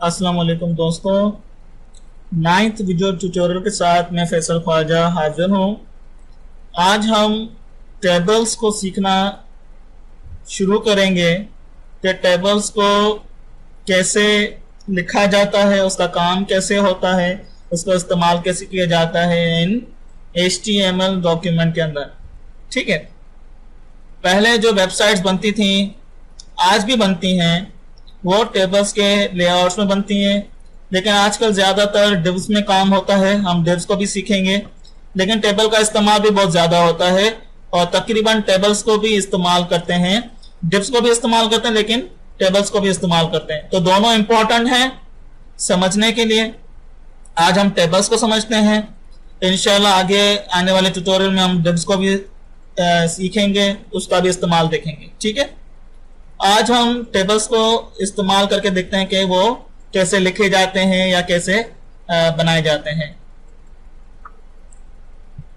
अस्सलाम वालेकुम दोस्तों, 9th वीडियो ट्यूटोरियल के साथ मैं फैसल ख्वाजा हाजिर हूँ। आज हम टेबल्स को सीखना शुरू करेंगे कि टेबल्स को कैसे लिखा जाता है, उसका काम कैसे होता है, उसका इस्तेमाल कैसे किया जाता है इन HTML डॉक्यूमेंट के अंदर। ठीक है, पहले जो वेबसाइट्स बनती थी, आज भी बनती हैं, वो टेबल्स के लेआउट्स में बनती हैं, लेकिन आजकल ज़्यादातर डिव्स में काम होता है। हम डिव्स को भी सीखेंगे, लेकिन टेबल का इस्तेमाल भी बहुत ज़्यादा होता है और तकरीबन टेबल्स को भी इस्तेमाल करते हैं, डिव्स को भी इस्तेमाल करते हैं, लेकिन टेबल्स को भी इस्तेमाल करते हैं। तो दोनों इंपॉर्टेंट हैं समझने के लिए। आज हम टेबल्स को समझते हैं, इंशाल्लाह आगे आने वाले ट्यूटोरियल में हम डिव्स को भी सीखेंगे, उसका भी इस्तेमाल देखेंगे। ठीक है, आज हम टेबल्स को इस्तेमाल करके देखते हैं कि वो कैसे लिखे जाते हैं या कैसे बनाए जाते हैं।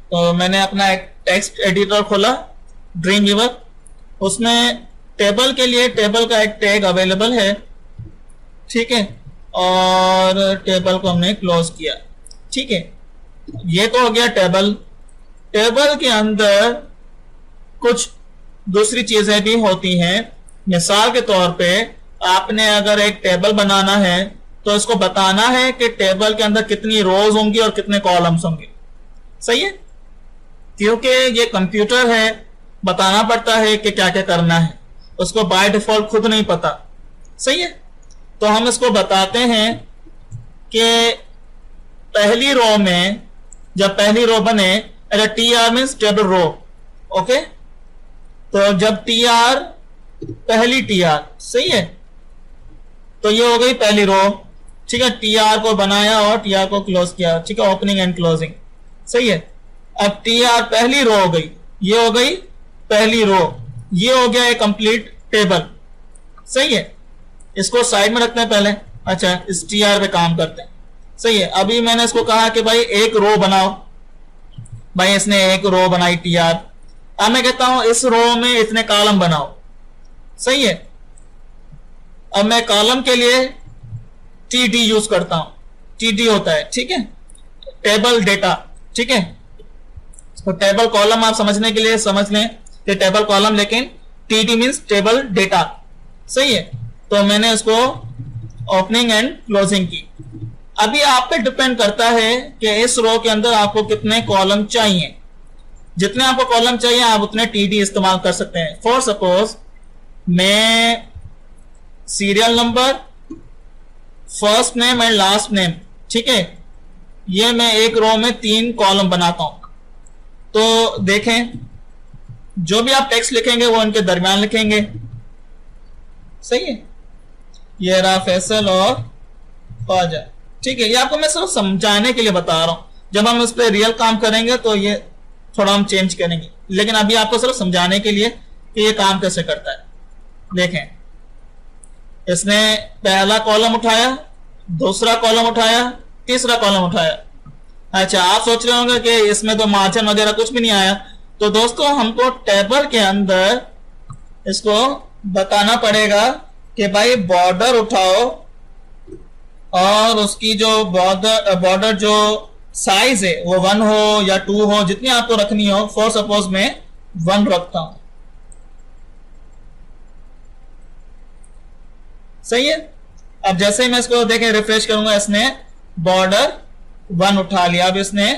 तो मैंने अपना एक टेक्स्ट एडिटर खोला, ड्रीम वीवर। उसमें टेबल के लिए टेबल का एक टैग अवेलेबल है। ठीक है, और टेबल को हमने क्लोज किया। ठीक है, ये तो हो गया टेबल। टेबल के अंदर कुछ दूसरी चीजें भी होती हैं। मिसाल के तौर पे आपने अगर एक टेबल बनाना है तो इसको बताना है कि टेबल के अंदर कितनी रोज होंगी और कितने कॉलम्स होंगे। सही है, क्योंकि ये कंप्यूटर है, बताना पड़ता है कि क्या क्या करना है, उसको बाय डिफॉल्ट खुद नहीं पता। सही है, तो हम इसको बताते हैं कि पहली रो में, जब पहली रो बने, अरे TR means table row. Okay, तो जब TR पहली TR, सही है, तो ये हो गई पहली रो। ठीक है, TR को बनाया और TR को क्लोज किया। ठीक है, ओपनिंग एंड क्लोजिंग। सही है, अब TR पहली रो हो गई, ये हो गई पहली रो, ये हो गया एक कंप्लीट टेबल। सही है, इसको साइड में रखते हैं पहले। अच्छा, इस TR पे काम करते हैं। सही है, अभी मैंने इसको कहा कि भाई एक रो बनाओ, भाई इसने एक रो बनाई TR। अब मैं कहता हूं इस रो में इतने कॉलम बनाओ। सही है, अब मैं कॉलम के लिए TD यूज करता हूं। TD होता है, ठीक है, टेबल डेटा। ठीक है, तो टेबल कॉलम आप समझने के लिए समझ लें कि टेबल कॉलम, लेकिन TD मीन्स टेबल डेटा। सही है, तो मैंने इसको ओपनिंग एंड क्लोजिंग की। अभी आप पे डिपेंड करता है कि इस रो के अंदर आपको कितने कॉलम चाहिए। जितने आपको कॉलम चाहिए आप उतने TD इस्तेमाल कर सकते हैं। फॉर सपोज मैं serial number, first name and last name, ठीक है, ये मैं एक रो में 3 कॉलम बनाता हूं। तो देखें, जो भी आप टेक्स्ट लिखेंगे वो इनके दरमियान लिखेंगे। सही है, ये रहा फैसल और ख्वाजा। ठीक है, ये आपको मैं सिर्फ समझाने के लिए बता रहा हूं। जब हम इस पर रियल काम करेंगे तो ये थोड़ा हम चेंज करेंगे, लेकिन अभी आपको सिर्फ समझाने के लिए कि ये काम कैसे करता है। देखें, इसने पहला कॉलम उठाया, दूसरा कॉलम उठाया, तीसरा कॉलम उठाया। अच्छा, आप सोच रहे होंगे कि इसमें तो मार्जिन वगैरह कुछ भी नहीं आया। तो दोस्तों, हमको टेबल के अंदर इसको बताना पड़ेगा कि भाई बॉर्डर उठाओ और उसकी जो बॉर्डर जो साइज है वो 1 हो या 2 हो, जितनी आपको रखनी हो। फॉर सपोज मैं 1 रखता हूं। सही है, अब जैसे मैं इसको देखें, रिफ्रेश करूंगा, इसने बॉर्डर 1 उठा लिया। अब इसने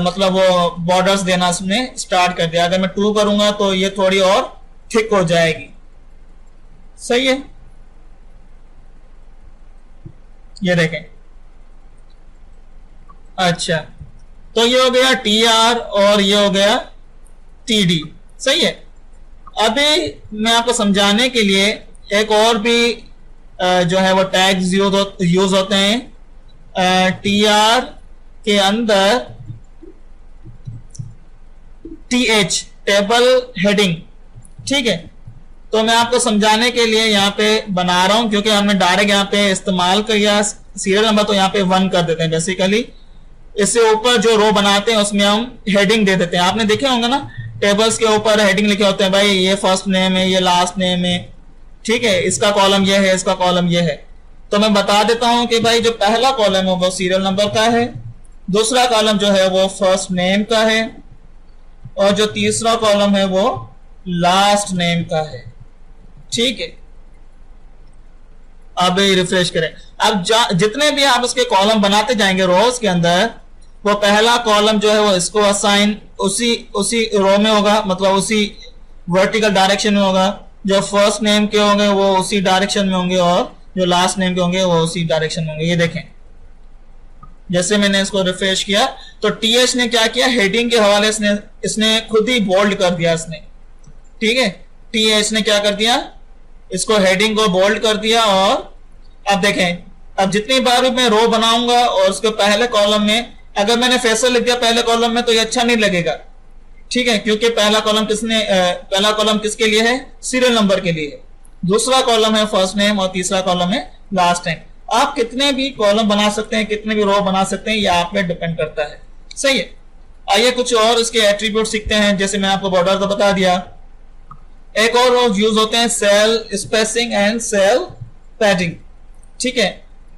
मतलब वो बॉर्डर्स देना इसने स्टार्ट कर दिया। अगर मैं 2 करूंगा तो ये थोड़ी और थिक हो जाएगी। सही है, ये देखें। अच्छा, तो ये हो गया TR और ये हो गया TD। सही है, अभी मैं आपको समझाने के लिए एक और भी जो है वो टैग्स यूज होते हैं। TR के अंदर TH, टेबल हेडिंग। ठीक है, तो मैं आपको समझाने के लिए यहाँ पे बना रहा हूं, क्योंकि हमने डायरेक्ट यहाँ पे इस्तेमाल किया सीरियल नंबर, तो यहाँ पे 1 कर देते हैं बेसिकली। इससे ऊपर जो रो बनाते हैं उसमें हम हेडिंग दे देते हैं। आपने देखे होंगे ना, टेबल्स के ऊपर हेडिंग लिखे होते हैं, भाई ये फर्स्ट नेम है, ये लास्ट नेम है। ठीक है, इसका कॉलम ये है, इसका कॉलम ये है। तो मैं बता देता हूं कि भाई जो पहला कॉलम है वो सीरियल नंबर का है, दूसरा कॉलम जो है वो फर्स्ट नेम का है, और जो तीसरा कॉलम है वो लास्ट नेम का है। ठीक है, अब रिफ्रेश करें। अब जितने भी आप उसके कॉलम बनाते जाएंगे रोज के अंदर, वो पहला कॉलम जो है वो इसको असाइन उसी रो में होगा, मतलब उसी वर्टिकल डायरेक्शन में होगा। जो फर्स्ट नेम के होंगे वो उसी डायरेक्शन में होंगे, और जो लास्ट नेम के होंगे वो उसी डायरेक्शन में होंगे। ये देखें, जैसे मैंने इसको रिफ्रेश किया तो टीएच ने क्या किया, हेडिंग के हवाले से इसने खुद ही बोल्ड कर दिया इसने। ठीक है, टीएच ने क्या कर दिया, इसको हेडिंग को बोल्ड कर दिया। और अब देखें, अब जितनी बार भी मैं रो बनाऊंगा और उसके पहले कॉलम में अगर मैंने फैसल लिख दिया पहले कॉलम में, तो ये अच्छा नहीं लगेगा। ठीक है, क्योंकि पहला कॉलम किसके लिए है, सीरियल नंबर के लिए है, दूसरा कॉलम है फर्स्ट नेम, और तीसरा कॉलम है लास्ट नेम। आप कितने भी कॉलम बना सकते हैं, कितने भी रो बना सकते हैं, ये आप पे डिपेंड करता है। सही है, आइए कुछ और इसके एट्रीब्यूट सीखते हैं। जैसे मैं आपको बॉर्डर तो बता दिया, एक और रो यूज होते हैं cell spacing and cell padding. ठीक है,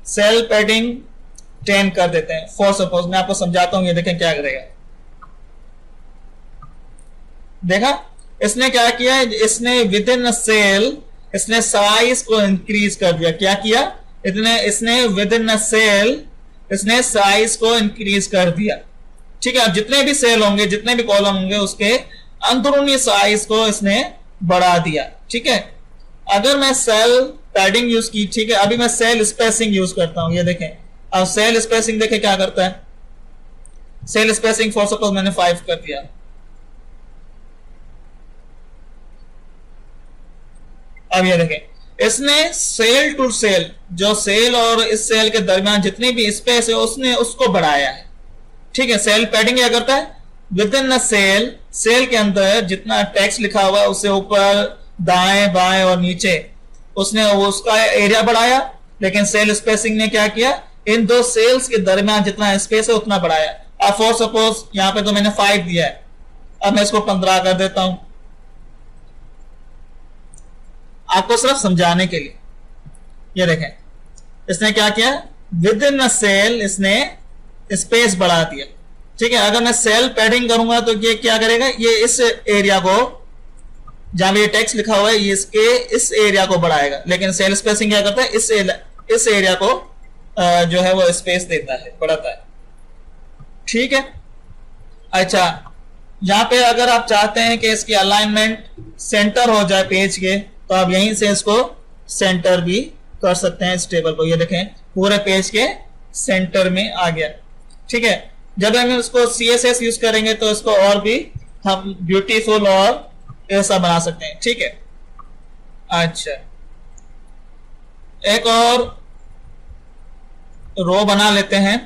सेल पैडिंग 10 कर देते हैं। फॉर सपोज मैं आपको समझाता हूं, ये देखें क्या करेगा। देखा इसने क्या किया, इसने विद इन सेल इसने साइज को इंक्रीज कर दिया। क्या किया, इसने विद इन सेल इसने साइज को इंक्रीज कर दिया। ठीक है, अब जितने भी सेल होंगे, जितने भी कॉलम होंगे, उसके अंदरूनी साइज को इसने बढ़ा दिया। ठीक है, अगर मैं सेल पैडिंग यूज की, ठीक है, अभी मैं सेल स्पेसिंग यूज करता हूं। ये देखें, अब सेल स्पेसिंग देखें क्या करता है। सेल स्पेसिंग फॉर सपोज मैंने 5 कर दिया। अब ये देखें, इसने सेल टू सेल, जो सेल और इस सेल के दरमियान जितनी भी स्पेस है उसने उसको बढ़ाया है। ठीक है, सेल पैडिंग क्या करता है, विद इन सेल, सेल के अंदर जितना टेक्स्ट लिखा हुआ है उससे ऊपर दाएं बाएं और नीचे उसने उसका एरिया बढ़ाया। लेकिन सेल स्पेसिंग ने क्या किया, इन दो सेल्स के दरमियान जितना स्पेस है उतना बढ़ाया। अब फॉर सपोज यहां पे तो मैंने 5 दिया है, अब मैं इसको 15 कर देता हूं, आपको सिर्फ समझाने के लिए। ये देखें, इसने क्या किया, विद इन सेल इसने स्पेस बढ़ा दिया। ठीक है, अगर मैं सेल पैडिंग करूंगा तो ये क्या करेगा, ये इस एरिया को जहां ये टेक्स्ट लिखा हुआ है ये इसके इस एरिया को बढ़ाएगा। लेकिन सेल स्पेसिंग क्या करता है, इस एरिया को जो है वो स्पेस देता है, बढ़ाता है। ठीक है, अच्छा, यहां पे अगर आप चाहते हैं कि इसकी अलाइनमेंट सेंटर हो जाए पेज के, तो आप यहीं से इसको सेंटर भी कर सकते हैं इस टेबल को। ये देखें, पूरे पेज के सेंटर में आ गया। ठीक है, जब हम इसको CSS यूज करेंगे तो इसको और भी हम ब्यूटीफुल और ऐसा बना सकते हैं। ठीक है, अच्छा, एक और रो बना लेते हैं।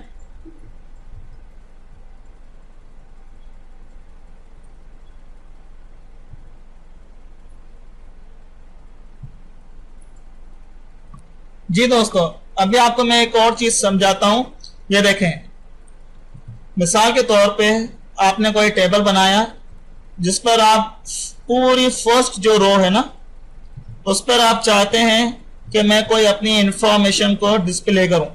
जी दोस्तों, अभी आपको मैं एक और चीज समझाता हूं। ये देखें, मिसाल के तौर पे आपने कोई टेबल बनाया जिस पर आप पूरी फर्स्ट जो रो है ना, उस पर आप चाहते हैं कि मैं कोई अपनी इंफॉर्मेशन को डिस्प्ले करूं।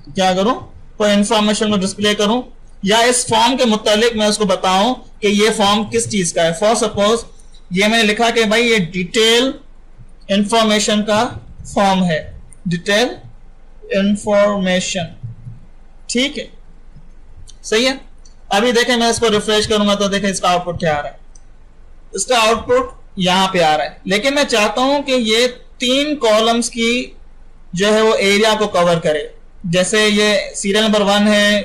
क्या करूं, कोई इंफॉर्मेशन को डिस्प्ले करूं, या इस फॉर्म के मुतालिक मैं उसको बताऊं कि ये फॉर्म किस चीज का है। फॉर सपोज ये मैंने लिखा कि भाई ये डिटेल इंफॉर्मेशन का फॉर्म है, डिटेल इंफॉर्मेशन। ठीक है, सही है। अभी देखें, मैं इसको रिफ्रेश करूंगा तो देखें इसका आउटपुट क्या आ रहा है। इसका आउटपुट यहां पे आ रहा है, लेकिन मैं चाहता हूं कि ये 3 कॉलम्स की जो है वो एरिया को कवर करे। जैसे ये सीरियल नंबर 1 है,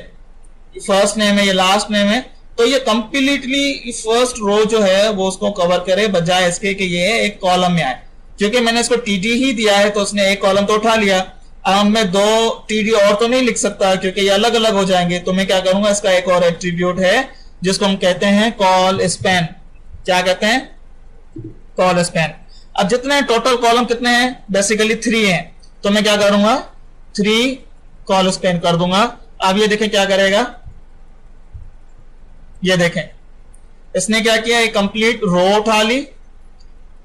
फर्स्ट नेम है, ये लास्ट नेम है, तो ये कंप्लीटली फर्स्ट रो जो है वो उसको कवर करे, बजाय इसके कि ये एक कॉलम में आए। क्योंकि मैंने इसको TD ही दिया है तो उसने एक कॉलम तो उठा लिया। अब मैं 2 TD और तो नहीं लिख सकता क्योंकि ये अलग अलग हो जाएंगे। तो मैं क्या करूंगा, इसका एक और एट्रीब्यूट है जिसको हम कहते हैं कॉल स्पैन। क्या कहते हैं, कॉल स्पैन। अब जितने टोटल कॉलम कितने हैं, बेसिकली 3 हैं, तो मैं क्या करूंगा, 3 कॉल स्पैन कर दूंगा। अब ये देखें क्या करेगा, ये देखें इसने क्या किया, एक कंप्लीट रो उठा ली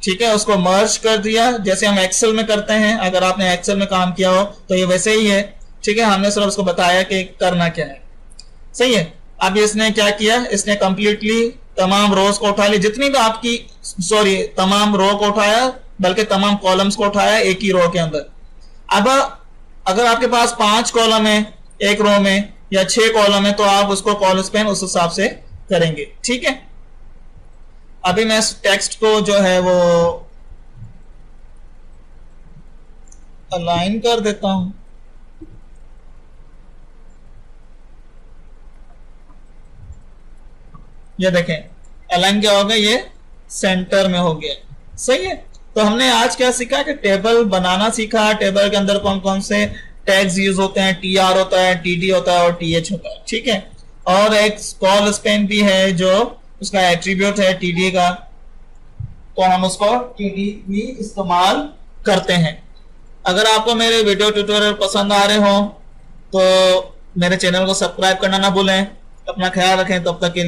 ठीक है, उसको मर्ज कर दिया जैसे हम एक्सेल में करते हैं। अगर आपने एक्सेल में काम किया हो तो ये वैसे ही है। ठीक है, हमने सिर्फ उसको बताया कि करना क्या है। सही है। अब इसने क्या किया, इसने कंप्लीटली तमाम रोज को उठा ली, जितनी भी आपकी तमाम रो को उठाया, बल्कि तमाम कॉलम्स को उठाया एक ही रो के अंदर। अब अगर आपके पास 5 कॉलम है एक रो में या 6 कॉलम है तो आप उसको कॉलम स्पैन उस हिसाब से करेंगे। ठीक है, अभी मैं इस टेक्स्ट को जो है वो अलाइन कर देता हूं। ये देखें अलाइन क्या हो गया, ये सेंटर में हो गया। सही है। तो हमने आज क्या सीखा कि टेबल बनाना सीखा। टेबल के अंदर कौन कौन से टैग्स यूज होते हैं, TR होता है, TD होता है और TH होता है। ठीक है, और एक कॉल स्पैन भी है जो उसका एट्रीब्यूट है TD का, तो हम उसको TD भी इस्तेमाल करते हैं। अगर आपको मेरे वीडियो ट्यूटोरियल पसंद आ रहे हो तो मेरे चैनल को सब्सक्राइब करना ना भूलें। अपना ख्याल रखें, तब तक के लिए।